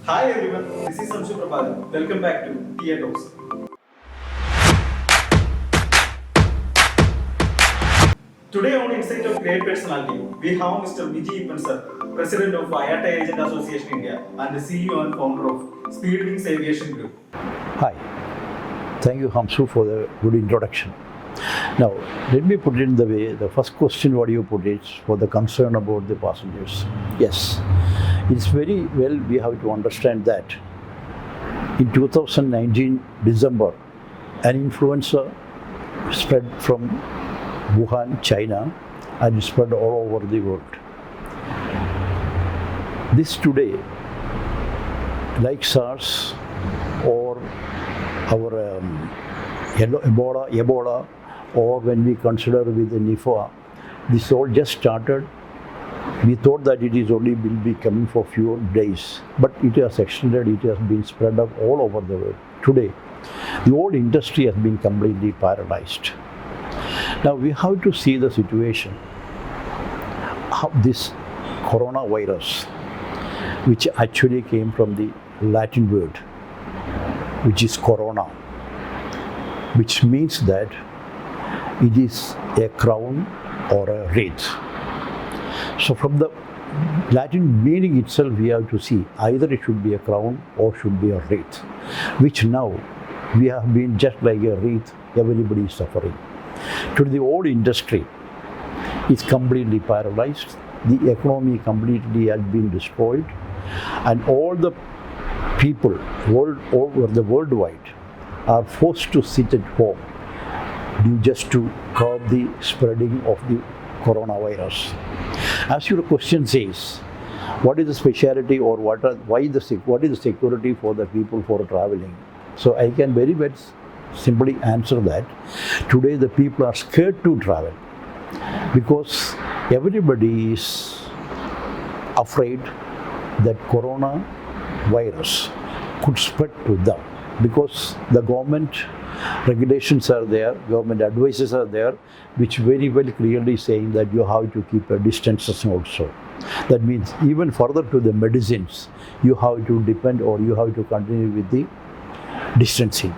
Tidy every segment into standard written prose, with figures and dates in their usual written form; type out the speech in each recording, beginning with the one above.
Hi everyone, this is Amshu Prabhakar. Welcome back to Iata. Today on Insight of Great Personality, we have Mr.Biji Eapen sir, President of IATA Agent Association India and the CEO and founder of Speedwings Aviation Group. Hi, thank you Amshu for the good introduction. Now, let me put it in the way, the first question what you put is for the concern about the passengers. Yes, it's very well we have to understand that in 2019 December, an influenza spread from Wuhan, China, and spread all over the world. This today, like SARS or our Ebola, or when we consider with the Nipah, this all just started. We thought that it is only will be coming for few days, but it has extended, it has been spread up all over the world. Today, the whole industry has been completely paralyzed. Now we have to see the situation, how this coronavirus, which actually came from the Latin word, which is corona, which means that it is a crown or a wreath. So from the Latin meaning itself, we have to see either it should be a crown or should be a wreath, which now we have been just like a wreath, everybody is suffering. To the whole industry is completely paralyzed, the economy completely has been destroyed, and all the people worldwide are forced to sit at home just to curb the spreading of the coronavirus. As your question says, what is the speciality or what is the security for the people for traveling? So I can very well simply answer that. Today the people are scared to travel because everybody is afraid that coronavirus could spread to them, because the government regulations are there, government advices are there, which very well clearly saying that you have to keep a distances also. That means even further to the medicines, you have to depend or you have to continue with the distancing,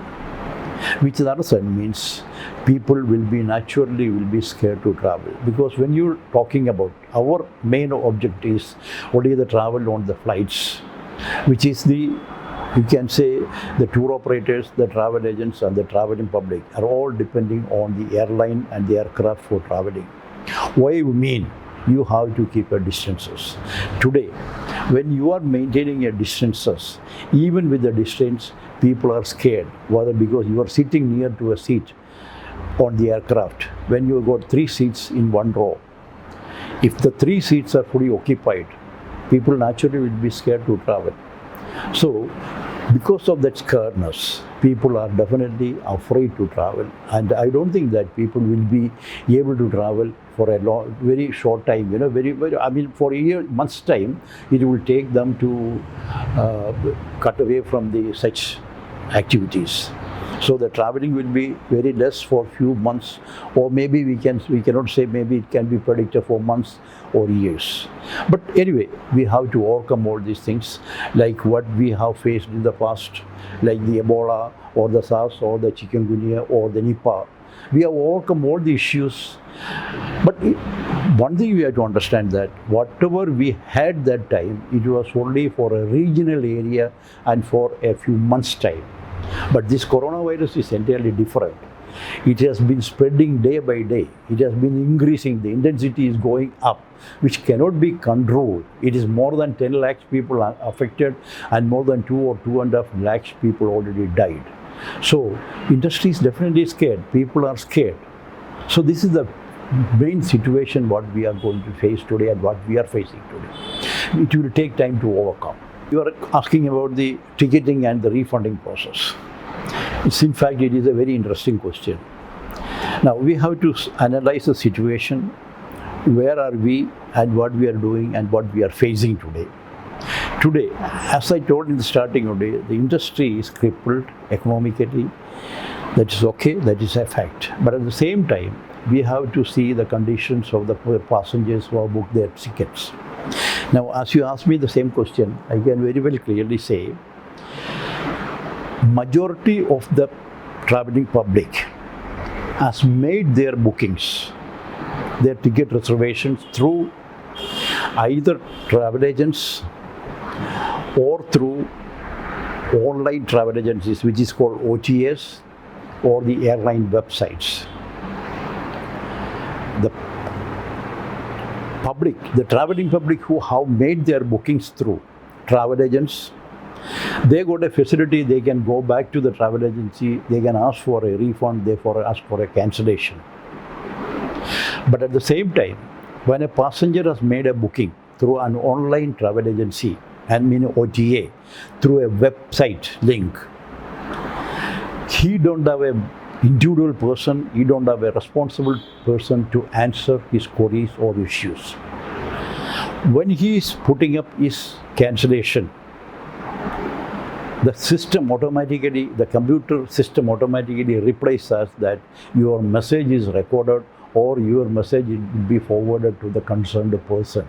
which in other sense means people will be scared to travel, because when you're talking about our main object is only the travel on the flights, which is the, you can say, the tour operators, the travel agents and the traveling public are all depending on the airline and the aircraft for traveling. Why you mean you have to keep a distances? Today, when you are maintaining a distances, even with the distance, people are scared, whether because you are sitting near to a seat on the aircraft, when you got 3 seats in one row, if the 3 seats are fully occupied, people naturally will be scared to travel. So because of that scaredness, people are definitely afraid to travel, and I don't think that people will be able to travel for a very short time, I mean for a year, month's time, it will take them to cut away from the such activities. So the traveling will be very less for few months, or maybe we cannot say, maybe it can be predicted for months or years. But anyway, we have to overcome all these things, like what we have faced in the past, like the Ebola or the SARS or the chikungunya or the Nipah. We have overcome all the issues. But one thing we have to understand, that whatever we had that time, it was only for a regional area and for a few months' time. But this coronavirus is entirely different. It has been spreading day by day. It has been increasing. The intensity is going up, which cannot be controlled. It is more than 10 lakhs people are affected, and more than 2 or 2.5 lakhs people already died. So industry is definitely scared. People are scared. So this is the main situation what we are going to face today and what we are facing today. It will take time to overcome. You are asking about the ticketing and the refunding process. In fact, it is a very interesting question. Now, we have to analyze the situation, where are we and what we are doing and what we are facing today. Today, as I told in the starting of the day, the industry is crippled economically. That is okay, that is a fact. But at the same time, we have to see the conditions of the passengers who have booked their tickets. Now, as you ask me the same question, I can very well clearly say, majority of the traveling public has made their bookings, their ticket reservations through either travel agents or through online travel agencies, which is called OTAs, or the airline websites. The public, the traveling public who have made their bookings through travel agents, they got a facility. They can go back to the travel agency, they can ask for a refund, therefore ask for a cancellation. But at the same time, when a passenger has made a booking through an online travel agency, and mean OTA, through a website link, he don't have a individual person, he don't have a responsible person to answer his queries or issues. When he is putting up his cancellation, the system automatically, the computer system automatically replies us that your message is recorded or your message will be forwarded to the concerned person,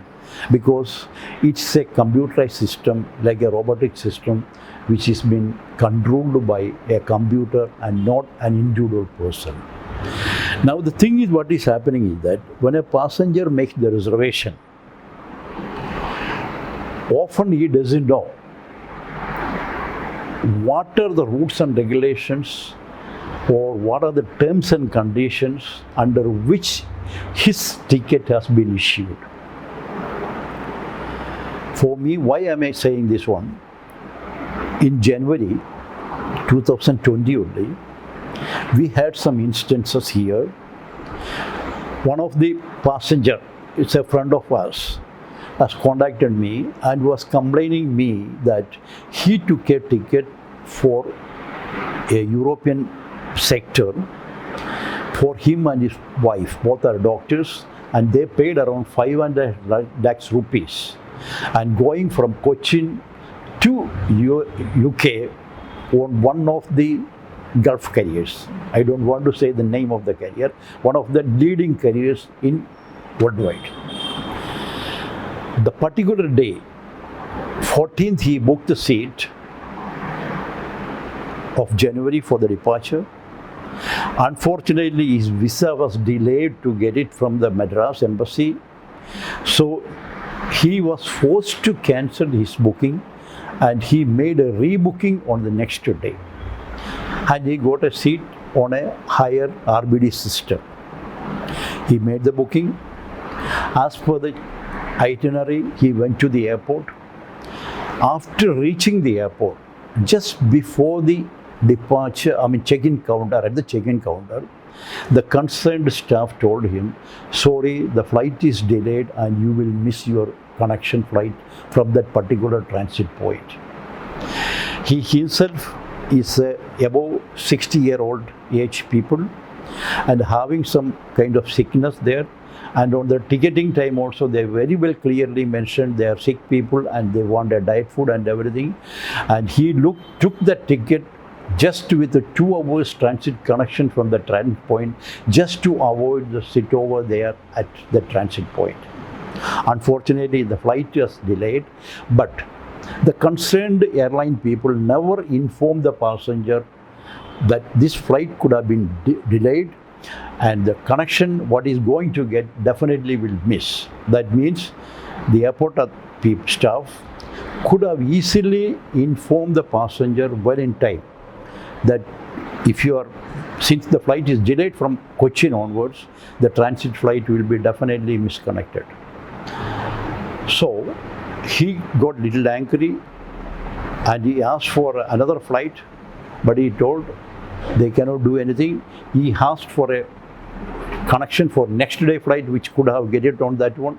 because it's a computerized system, like a robotic system, which has been controlled by a computer and not an individual person. Now the thing is, what is happening is that when a passenger makes the reservation, often he doesn't know what are the rules and regulations or what are the terms and conditions under which his ticket has been issued. For me, why am I saying this one? In January 2020 only, we had some instances here. One of the passenger, it's a friend of ours, has contacted me and was complaining me that he took a ticket for a European sector for him and his wife. Both are doctors, and they paid around 500 lakhs rupees. And going from Cochin to UK on one of the Gulf carriers. I don't want to say the name of the carrier, one of the leading carriers in worldwide. The particular day, 14th, he booked the seat of January for the departure. Unfortunately, his visa was delayed to get it from the Madras embassy. So he was forced to cancel his booking, and he made a rebooking on the next day. And he got a seat on a higher RBD system. He made the booking. As per the itinerary, he went to the airport. After reaching the airport, just before the departure, check-in counter, at the check-in counter, the concerned staff told him, sorry, the flight is delayed and you will miss your connection flight from that particular transit point. He himself is above 60-year-old age people and having some kind of sickness there. And on the ticketing time also, they very well clearly mentioned they are sick people and they want a diet food and everything. And he took the ticket just with a 2 hours transit connection from the transit point, just to avoid the sit over there at the transit point. Unfortunately, the flight was delayed, but the concerned airline people never informed the passenger that this flight could have been delayed, and the connection what is going to get definitely will miss. That means the airport staff could have easily informed the passenger well in time that since the flight is delayed from Cochin onwards, the transit flight will be definitely misconnected. So he got little angry and he asked for another flight, but he told they cannot do anything. He asked for a connection for next day flight, which could have get it on that one.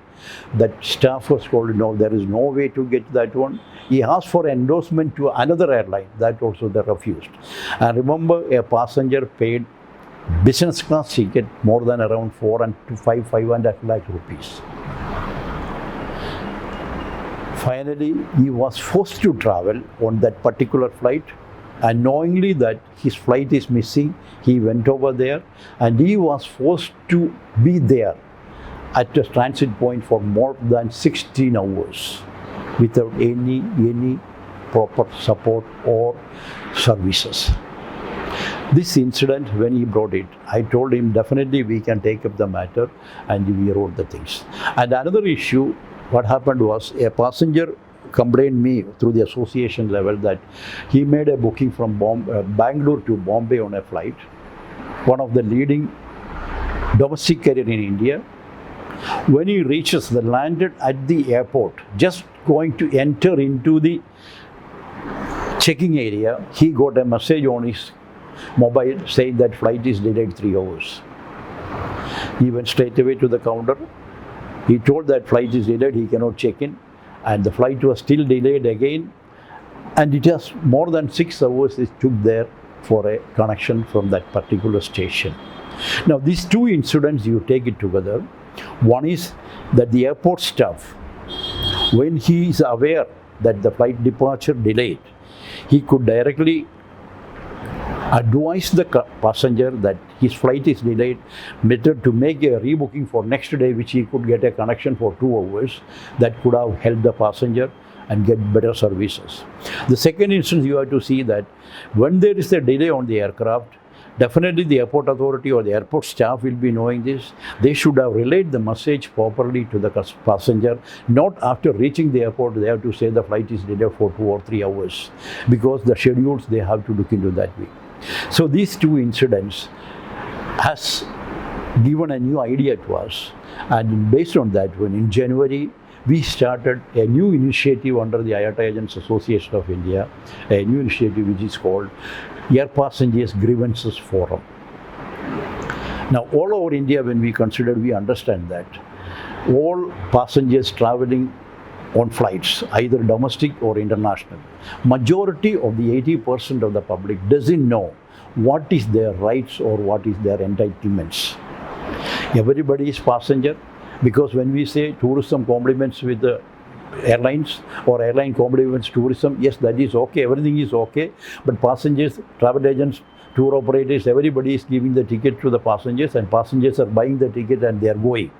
That staff was told, no, there is no way to get that one. He asked for endorsement to another airline. That also they refused. And remember, a passenger paid business class ticket more than around 500 lakh rupees. Finally, he was forced to travel on that particular flight, and knowingly that his flight is missing, he went over there and he was forced to be there at a transit point for more than 16 hours without any proper support or services. This incident, when he brought it, I told him definitely we can take up the matter, and we wrote the things. And another issue, what happened was a passenger complained me through the association level that he made a booking from Bangalore to Bombay on a flight, one of the leading domestic carrier in India. When he reaches the landed at the airport, just going to enter into the checking area, he got a message on his mobile saying that flight is delayed 3 hours. He went straight away to the counter. He told that flight is delayed, he cannot check in, and the flight was still delayed again, and it has more than 6 hours it took there for a connection from that particular station. Now these two incidents, you take it together. One is that the airport staff, when he is aware that the flight departure delayed, he could directly advise the passenger that his flight is delayed, better to make a rebooking for next day, which he could get a connection for 2 hours. That could have helped the passenger and get better services. The second instance, you have to see that when there is a delay on the aircraft, definitely the airport authority or the airport staff will be knowing this. They should have relayed the message properly to the passenger. Not after reaching the airport, they have to say the flight is delayed for 2 or 3 hours, because the schedules, they have to look into that way. So these two incidents has given a new idea to us, and based on that, when in January we started a new initiative under the IATA Agents Association of India, a new initiative which is called Air Passengers Grievances Forum. Now all over India, when we consider, we understand that all passengers traveling on flights, either domestic or international, majority of the 80% of the public doesn't know what is their rights or what is their entitlements. Everybody is passenger, because when we say tourism complements with the airlines or airline complements tourism, yes, that is okay, everything is okay, but passengers, travel agents, tour operators, everybody is giving the ticket to the passengers, and passengers are buying the ticket and they are going.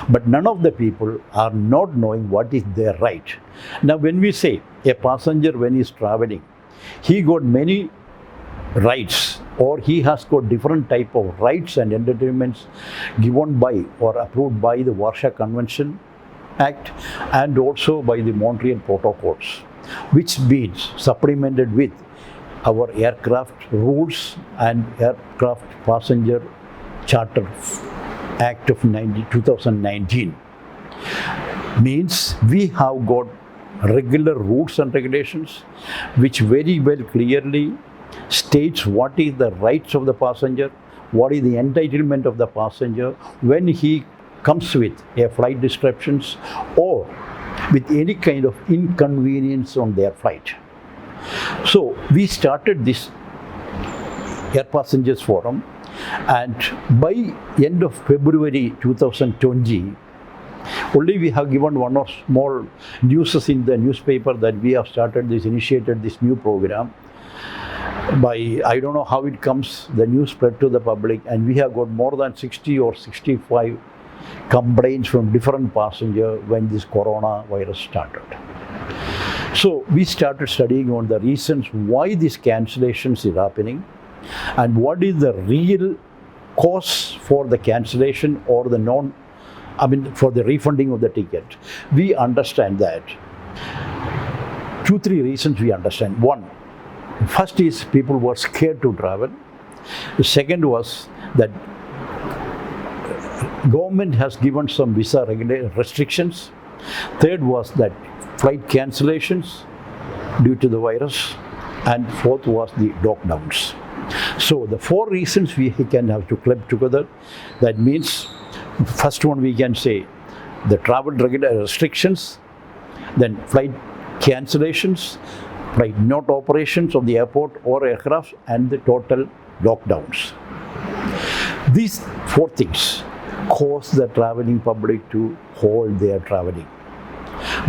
But none of the people are not knowing what is their right. Now when we say a passenger, when he is traveling, he got many rights, or he has got different type of rights and entitlements given by or approved by the Warsaw Convention Act and also by the Montreal Protocols, which means supplemented with our aircraft rules and aircraft passenger charter Act of 2019. Means we have got regular rules and regulations which very well clearly states what is the rights of the passenger, what is the entitlement of the passenger when he comes with a flight disruptions or with any kind of inconvenience on their flight. So we started this Air Passengers Forum, and by end of February 2020, only we have given one or small news in the newspaper that we have initiated this new program. By, I don't know how it comes, the news spread to the public, and we have got more than 60 or 65 complaints from different passengers when this coronavirus started. So we started studying on the reasons why these cancellations is happening and what is the real cause for the cancellation or the for the refunding of the ticket. We understand that 2-3 reasons we understand. One, first is people were scared to travel. The second was that government has given some visa restrictions. Third was that flight cancellations due to the virus. And fourth was the lockdowns. So the 4 reasons we can have to club together. That means, first one we can say the travel restrictions, then flight cancellations, flight not operations of the airport or aircraft, and the total lockdowns. These 4 things cause the traveling public to hold their traveling.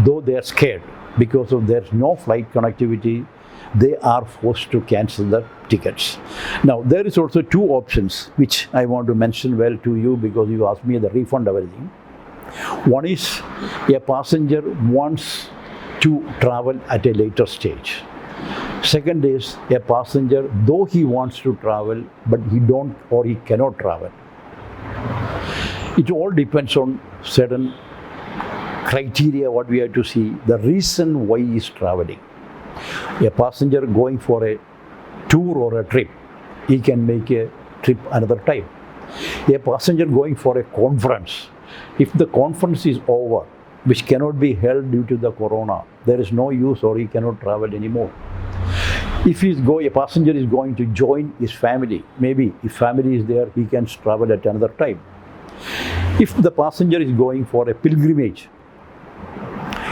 Though they are scared because of there's no flight connectivity, they are forced to cancel the tickets. Now there is also 2 options which I want to mention well to you, because you asked me the refund everything. One is a passenger wants to travel at a later stage. Second is a passenger, though he wants to travel, but he don't or he cannot travel. It all depends on certain criteria what we have to see, the reason why he is traveling. A passenger going for a tour or a trip, he can make a trip another time. A passenger going for a conference, if the conference is over, which cannot be held due to the corona, there is no use or he cannot travel anymore. If a passenger is going to join his family, maybe if family is there, he can travel at another time. If the passenger is going for a pilgrimage,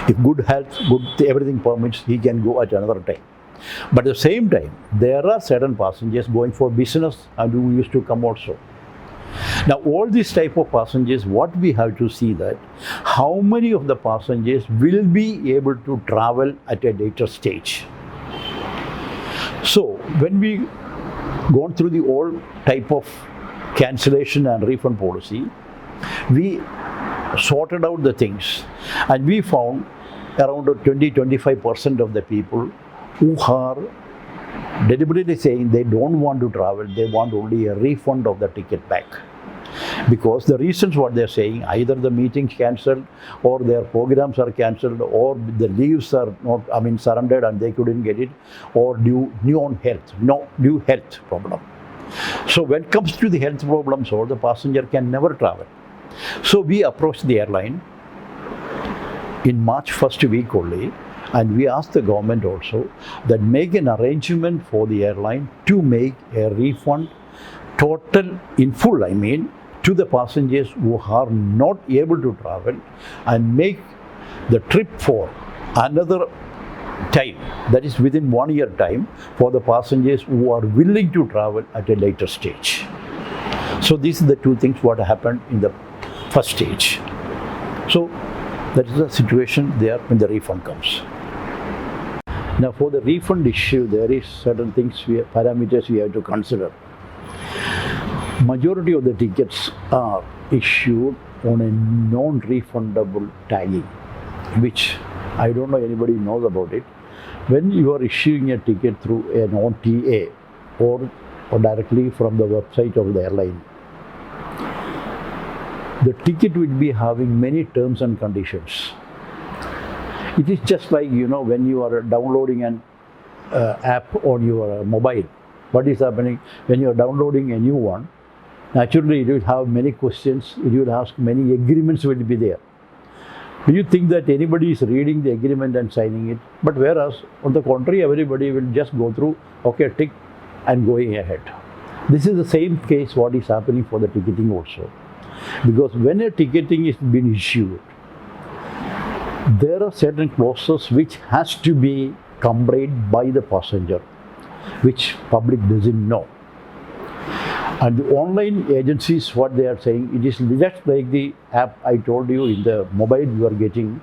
if good health, everything permits, he can go at another time. But at the same time, there are certain passengers going for business and who used to come also. Now, all these type of passengers, what we have to see that how many of the passengers will be able to travel at a later stage. So, when we gone through the all type of cancellation and refund policy, we sorted out the things and we found around 20-25% of the people who are deliberately saying they don't want to travel, they want only a refund of the ticket back. Because the reasons what they're saying, either the meetings cancelled or their programs are cancelled or the leaves are not, surrendered and they couldn't get it, or due health problem. So when it comes to the health problems, or the passenger can never travel. So we approached the airline in March first week only, and we asked the government also that make an arrangement for the airline to make a refund total in full, to the passengers who are not able to travel, and make the trip for another time, that is within 1 year time, for the passengers who are willing to travel at a later stage. So these are the two things what happened in the first stage. So that is the situation there when the refund comes. Now for the refund issue, there is certain things, parameters we have to consider. Majority of the tickets are issued on a non-refundable tagging, which I don't know anybody knows about it. When you are issuing a ticket through a non-TA or directly from the website of the airline, the ticket will be having many terms and conditions. It is just like, when you are downloading an app on your mobile. What is happening when you are downloading a new one? Naturally, it will have many questions. It will ask many agreements will be there. Do you think that anybody is reading the agreement and signing it? But whereas, on the contrary, everybody will just go through, okay, tick, and going ahead. This is the same case what is happening for the ticketing also. Because when a ticketing is being issued, there are certain clauses which has to be complied by the passenger, which public doesn't know. And the online agencies, what they are saying, it is just like the app I told you in the mobile you are getting.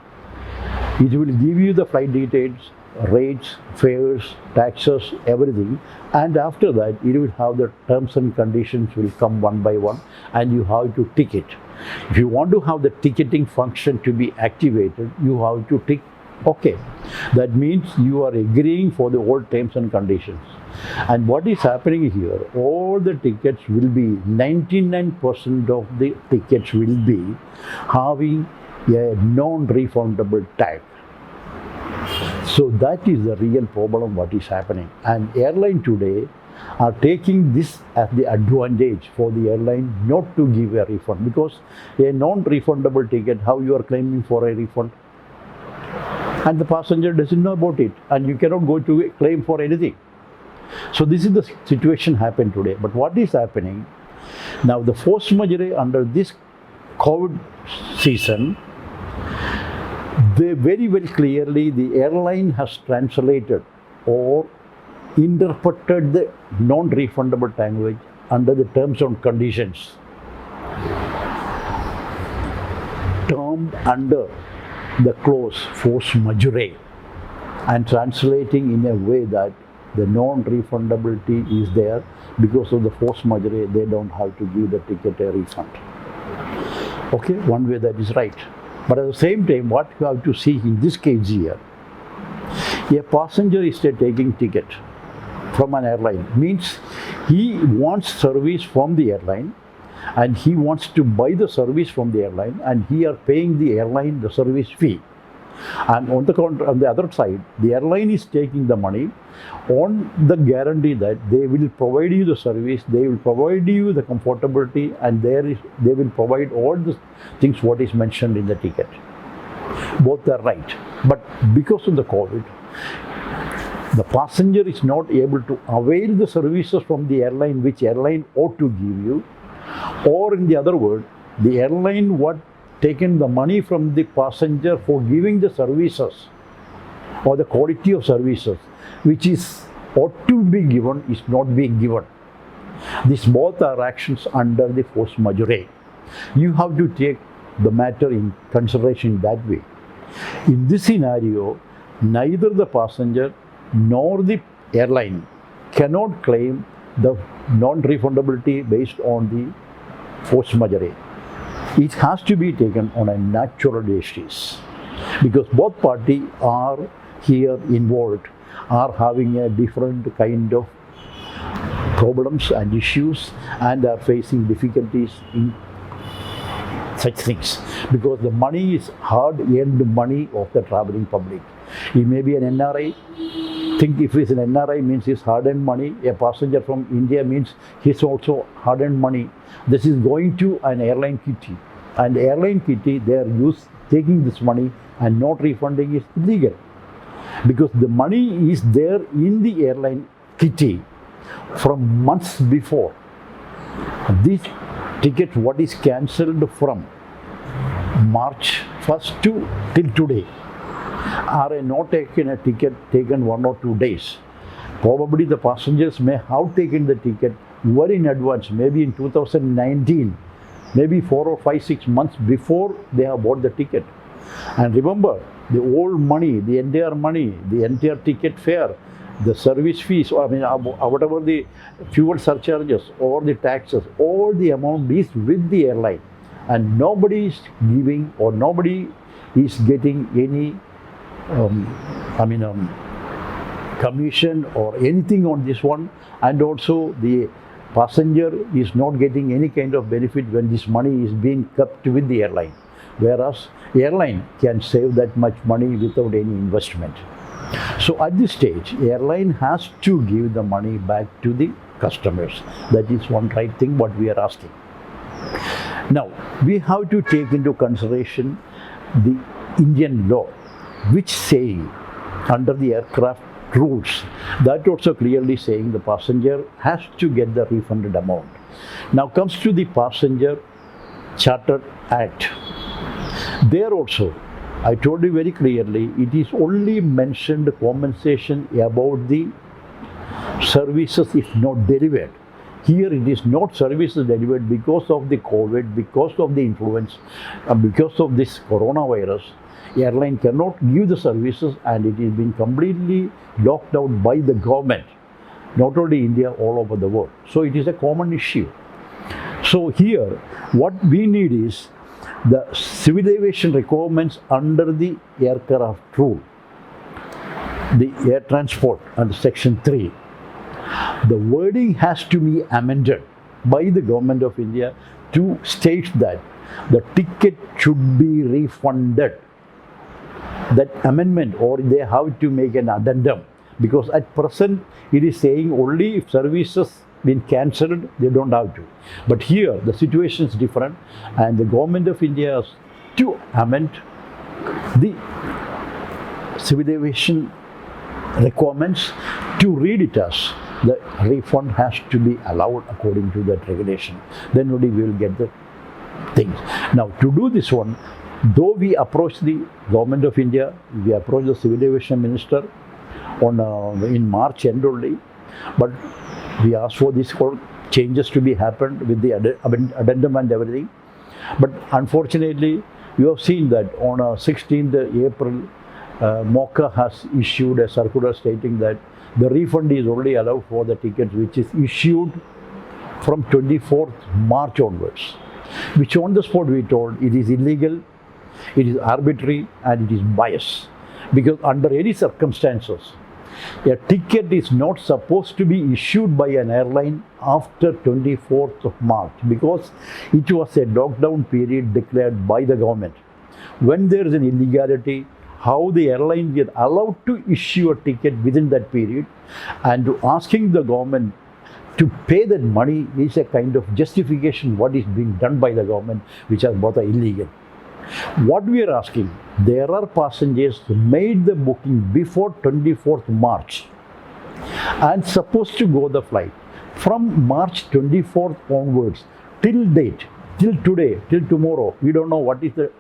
It will give you the flight details, rates, fares, taxes, everything. And after that, it will have the terms and conditions will come one by one, and you have to tick it. If you want to have the ticketing function to be activated, you have to tick OK. That means you are agreeing for the old terms and conditions. And what is happening here, all the tickets will be, 99% of the tickets will be having a non-refundable tag. So that is the real problem what is happening. And airline today are taking this as the advantage for the airline not to give a refund, because a non-refundable ticket, how you are claiming for a refund? And the passenger doesn't know about it, and you cannot go to claim for anything. So this is the situation happened today. But what is happening now, the force majeure under this COVID season, they very well clearly, the airline has translated or interpreted the non-refundable language under the terms and conditions, termed under the clause force majeure, and translating in a way that the non-refundability is there. Because of the force majeure, they don't have to give the ticket a refund. Okay, one way that is right. But at the same time, what you have to see in this case here, a passenger is taking ticket from an airline, means he wants service from the airline and he wants to buy the service from the airline and he are paying the airline the service fee. And on the other side, the airline is taking the money on the guarantee that they will provide you the service, they will provide you the comfortability, and they will provide all the things what is mentioned in the ticket. Both are right. But because of the COVID, the passenger is not able to avail the services from the airline which airline ought to give you, or in the other word, the airline what taken the money from the passenger for giving the services or the quality of services which is ought to be given is not being given. These both are actions under the force majeure. You have to take the matter in consideration that way. In this scenario, neither the passenger nor the airline cannot claim the non-refundability based on the force majeure. It has to be taken on a natural basis because both parties are here involved, are having a different kind of problems and issues and are facing difficulties in such things because the money is hard-earned money of the traveling public. He may be an NRI. Think if he's an NRI means he's hard-earned money. A passenger from India means he's also hard-earned money. This is going to an airline kitty. And airline kitty, they are taking this money and not refunding is illegal. Because the money is there in the airline kitty from months before. This ticket what is cancelled from March 1st till today are not taken a ticket taken 1 or 2 days. Probably the passengers may have taken the ticket very in advance, maybe in 2019, maybe 4 or 5, 6 months before they have bought the ticket. And remember, the old money, the entire ticket fare, the service fees, whatever the fuel surcharges or the taxes, all the amount is with the airline. And nobody is giving or nobody is getting any commission or anything on this one, and also the passenger is not getting any kind of benefit when this money is being kept with the airline, whereas airline can save that much money without any investment. So at this stage, airline has to give the money back to the customers. That is one right thing what we are asking. Now we have to take into consideration the Indian law, which saying under the aircraft rules, that also clearly saying the passenger has to get the refunded amount. Now comes to the Passenger Charter Act. There also, I told you very clearly, it is only mentioned compensation about the services if not delivered. Here it is not services delivered because of the COVID, because of the influence, because of this coronavirus. Airline cannot give the services and it has been completely locked out by the government, not only India, all over the world. So it is a common issue. So here what we need is the civil aviation requirements under the aircraft rule, the air transport under section 3. The wording has to be amended by the government of India to state that the ticket should be refunded. That amendment, or they have to make an addendum, because at present it is saying only if services been cancelled they don't have to. But here the situation is different and the government of India has to amend the civil aviation requirements to read it as the refund has to be allowed according to that regulation. Then only we will get the things. Now to do this one, though we approached the government of India, we approached the civil aviation minister in March end only, but we asked for these changes to be happened with the addendum and everything. But unfortunately, you have seen that on 16th April, MOCA has issued a circular stating that the refund is only allowed for the tickets which is issued from 24th March onwards. which on the spot we told it is illegal, it is arbitrary, and it is biased. Because under any circumstances, a ticket is not supposed to be issued by an airline after 24th of March because it was a lockdown period declared by the government. When there is an illegality, how the airline get allowed to issue a ticket within that period, and asking the government to pay that money is a kind of justification what is being done by the government, which are both illegal. What we are asking, there are passengers who made the booking before 24th March and supposed to go the flight. From March 24th onwards, till date, till today, till tomorrow, we don't know what is the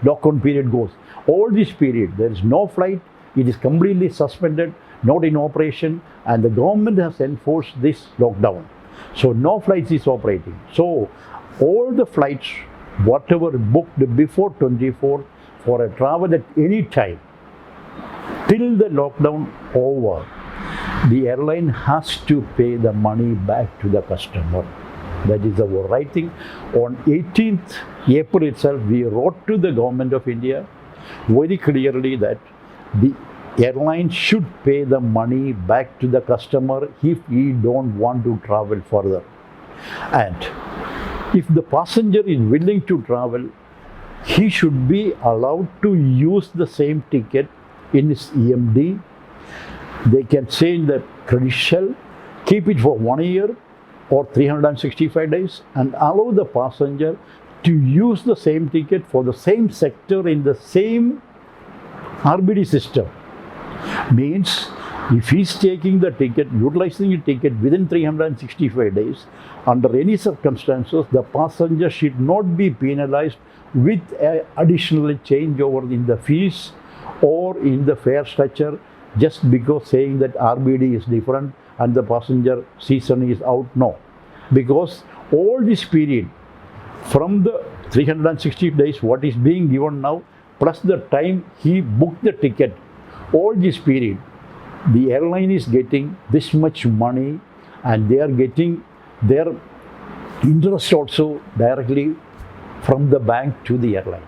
lockdown period goes. All this period, there is no flight, it is completely suspended, not in operation, and the government has enforced this lockdown. So no flights is operating. So all the flights, whatever booked before 24th for a travel at any time, till the lockdown over, the airline has to pay the money back to the customer. That is our right thing. On 18th April itself, we wrote to the government of India very clearly that the airline should pay the money back to the customer if he don't want to travel further. And if the passenger is willing to travel, he should be allowed to use the same ticket in his EMD. They can say in the credit shell, keep it for 1 year or 365 days and allow the passenger to use the same ticket for the same sector in the same RBD system. Means if he's taking the ticket, utilizing the ticket within 365 days, under any circumstances, the passenger should not be penalized with an additional changeover in the fees or in the fare structure just because saying that RBD is different and the passenger season is out. No. Because all this period, from the 360 days, what is being given now, plus the time he booked the ticket, all this period, the airline is getting this much money and they are getting their interest also directly from the bank to the airline.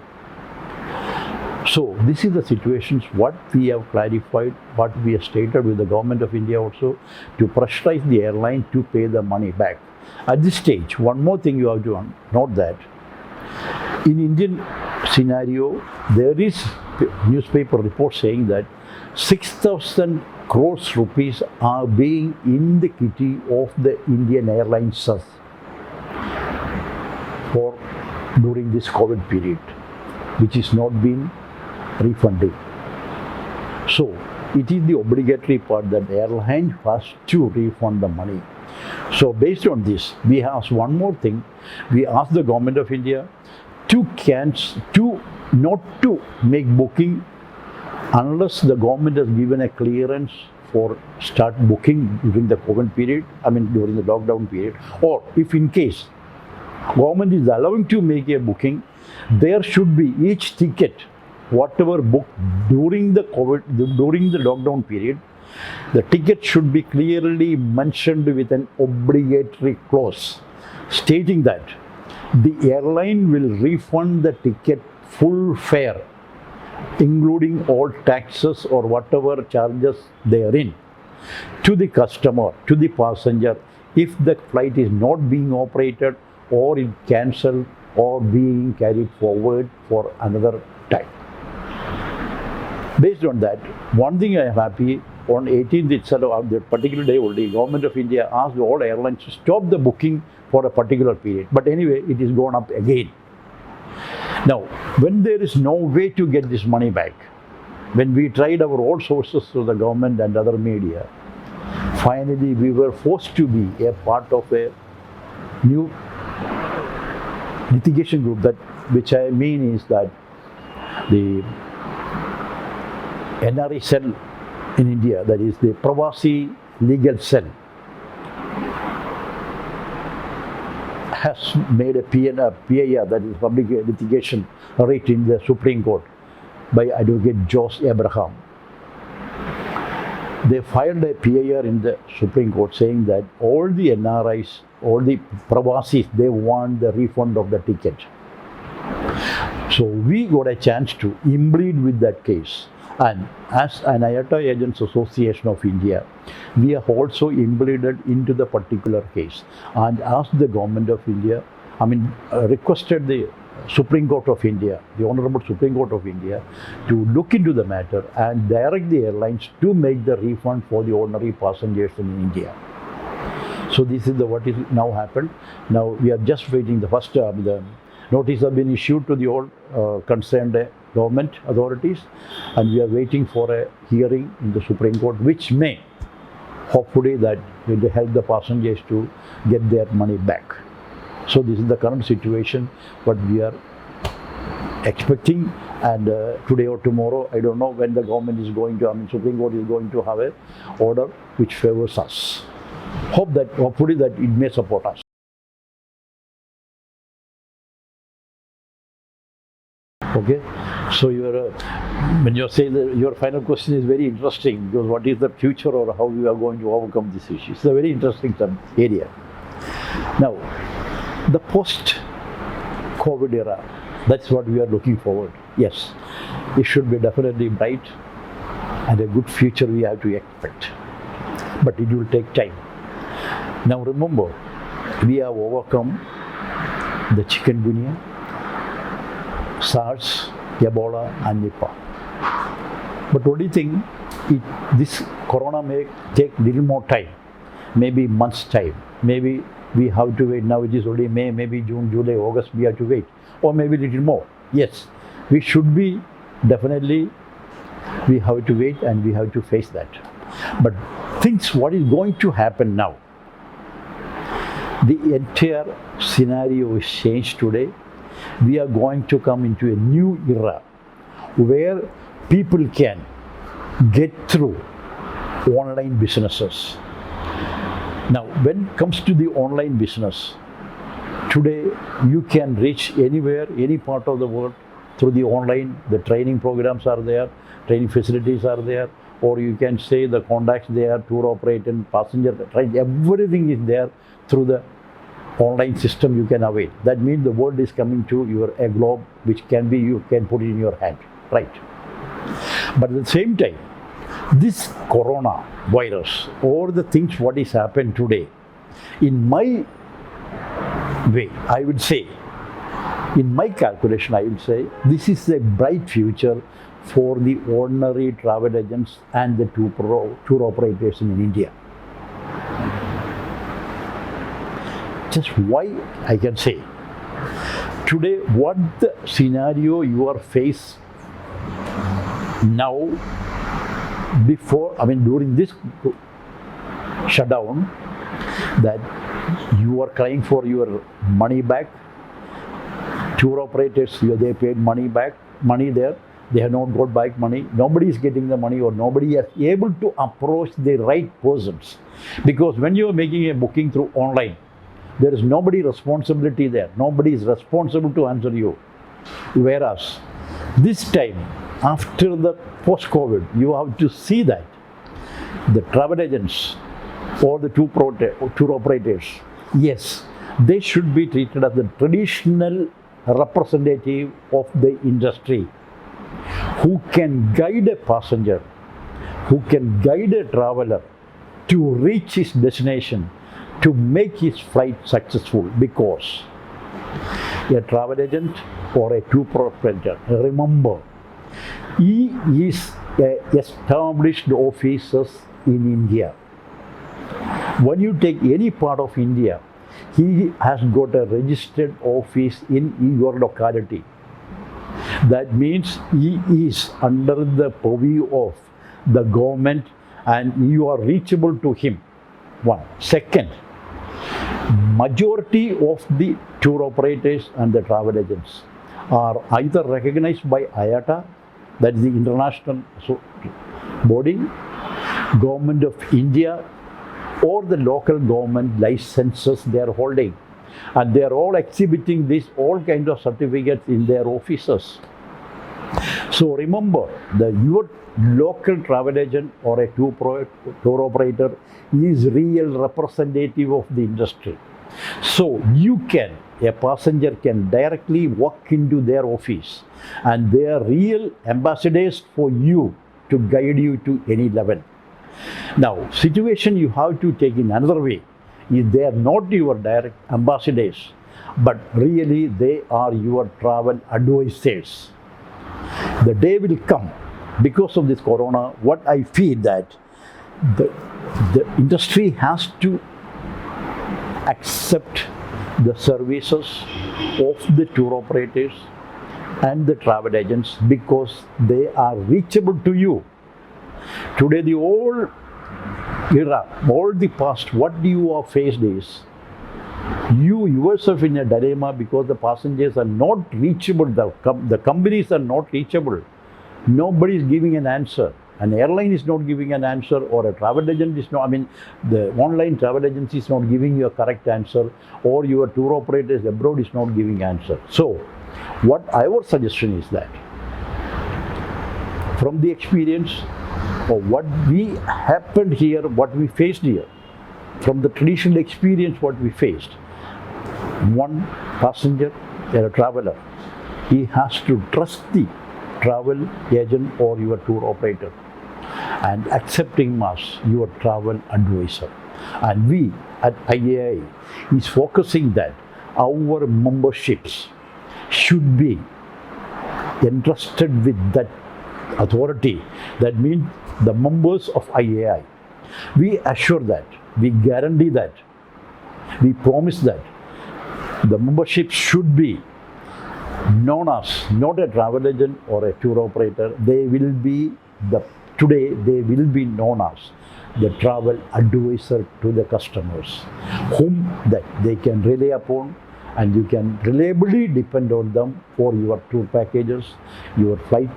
So this is the situations what we have clarified, what we have stated with the government of India also to pressurize the airline to pay the money back. At this stage, one more thing you have to note that in Indian scenario, there is newspaper report saying that 6,000 crores rupees are being in the kitty of the Indian Airlines for during this COVID period, which is not being refunded. So it is the obligatory part that the airline has to refund the money. So based on this, we asked one more thing. We asked the government of India to not to make booking unless the government has given a clearance for start booking during the COVID period, during the lockdown period, or if in case government is allowing to make a booking, there should be each ticket, whatever booked during the lockdown period, the ticket should be clearly mentioned with an obligatory clause stating that the airline will refund the ticket full fare, including all taxes or whatever charges they are in, to the customer, to the passenger, if the flight is not being operated or is cancelled or being carried forward for another time. Based on that, one thing I am happy, on 18th itself, on that particular day only, Government of India asked all airlines to stop the booking for a particular period. But anyway, it is gone up again. Now, when there is no way to get this money back, when we tried our own sources through the government and other media, finally we were forced to be a part of a new litigation group, that which I mean is that the NRI cell in India, that is the Pravasi legal cell, has made a PIR, that is public litigation right in the Supreme Court by Advocate Jose Abraham. they filed a PIR in the Supreme Court saying that all the NRIs, all the Pravasis, they want the refund of the ticket. So we got a chance to implead with that case. And as an IATA Agents Association of India, we have also impleaded into the particular case and asked the government of India, requested the Supreme Court of India, the Honorable Supreme Court of India, to look into the matter and direct the airlines to make the refund for the ordinary passengers in India. So this is what is now happened. Now we are just waiting. The first the notice has been issued to the all concerned government authorities, and we are waiting for a hearing in the Supreme Court, which may hopefully that will help the passengers to get their money back. So this is the current situation, what we are expecting, and today or tomorrow, I don't know when the government is going to, Supreme Court is going to have a order which favors us. Hopefully that it may support us. Okay, so when you say that your final question is very interesting, because what is the future or how we are going to overcome this issue? It's a very interesting area. Now, the post-COVID era, that's what we are looking forward. Yes, it should be definitely bright and a good future we have to expect. But it will take time. Now remember, we have overcome the chikungunya, SARS, Ebola and Nipah. But only thing, this corona may take little more time, maybe months time. Maybe we have to wait. Now it is already May, maybe June, July, August we have to wait. Or maybe little more. Yes, we should be definitely, we have to wait and we have to face that. But what is going to happen now? The entire scenario is changed today. We are going to come into a new era where people can get through online businesses. Now, when it comes to the online business, today you can reach anywhere, any part of the world through the online. The training programs are there, training facilities are there, or you can say the contacts there, tour operator, passenger, everything is there through the online system you can avail. That means the world is coming to a globe which can be, you can put it in your hand, right? But at the same time, this corona virus or the things what is happened today, in my way, I would say, in my calculation, I would say, this is a bright future for the ordinary travel agents and the tour operators in India. Just why I can say, today what the scenario you are faced now, during this shutdown, that you are crying for your money back. Tour operators, they paid money there, they have not got back money. Nobody is getting the money, or nobody is able to approach the right persons. Because when you are making a booking through online, there is nobody responsibility there. Nobody is responsible to answer you. Whereas this time, after the post-COVID, you have to see that the travel agents or the tour operators, yes, they should be treated as the traditional representative of the industry, who can guide a passenger, who can guide a traveler to reach his destination, to make his flight successful. Because a travel agent or a tour operator, remember, he is an established officer in India. When you take any part of India, he has got a registered office in your locality. That means he is under the purview of the government and you are reachable to him. One. Second, majority of the tour operators and the travel agents are either recognized by IATA, that is the international body, government of India, or the local government licenses they are holding. And they are all exhibiting all kinds of certificates in their offices. So remember that your local travel agent or a tour operator is real representative of the industry. So a passenger can directly walk into their office and they are real ambassadors for you to guide you to any level. Now, situation you have to take in another way is they are not your direct ambassadors, but really they are your travel advisors. The day will come because of this corona. What I feel that the industry has to accept the services of the tour operators and the travel agents because they are reachable to you. Today, the whole era, all the past, what you are faced is you yourself in a dilemma because the passengers are not reachable, the companies are not reachable. Nobody is giving an answer. An airline is not giving an answer, or a travel agent is not, the online travel agency is not giving you a correct answer, or your tour operators abroad is not giving answer. So, what our suggestion is that from the experience of what we happened here, what we faced here, from the traditional experience what we faced, one passenger or a traveler, he has to trust the travel agent or your tour operator and accepting him as your travel advisor. And we at IAAI is focusing that our memberships should be entrusted with that authority. That means the members of IAAI. We assure that, we guarantee that, we promise that the membership should be known as not a travel agent or a tour operator. They will be today they will be known as the travel advisor to the customers, whom that they can rely upon, and you can reliably depend on them for your tour packages, your flight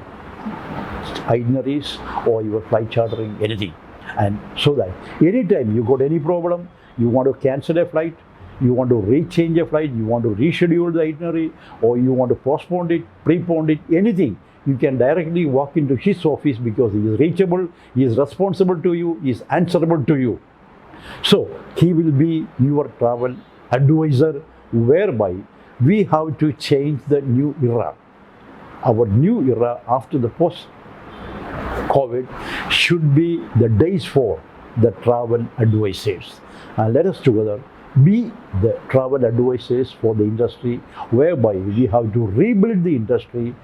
itineraries, or your flight chartering, anything. And so that anytime you got any problem, you want to cancel a flight, you want to rechange a flight, you want to reschedule the itinerary, or you want to postpone it, prepone it, anything, you can directly walk into his office because he is reachable, he is responsible to you, he is answerable to you. So he will be your travel advisor, whereby we have to change the new era. Our new era after the post-COVID should be the days for the travel advisors. And let us together be the travel advisors for the industry, whereby we have to rebuild the industry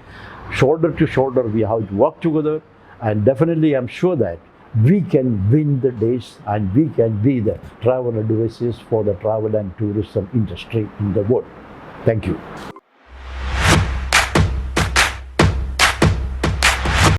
shoulder to shoulder. We have to work together, and definitely I'm sure that we can win the days and we can be the travel advisors for the travel and tourism industry in the world. Thank you.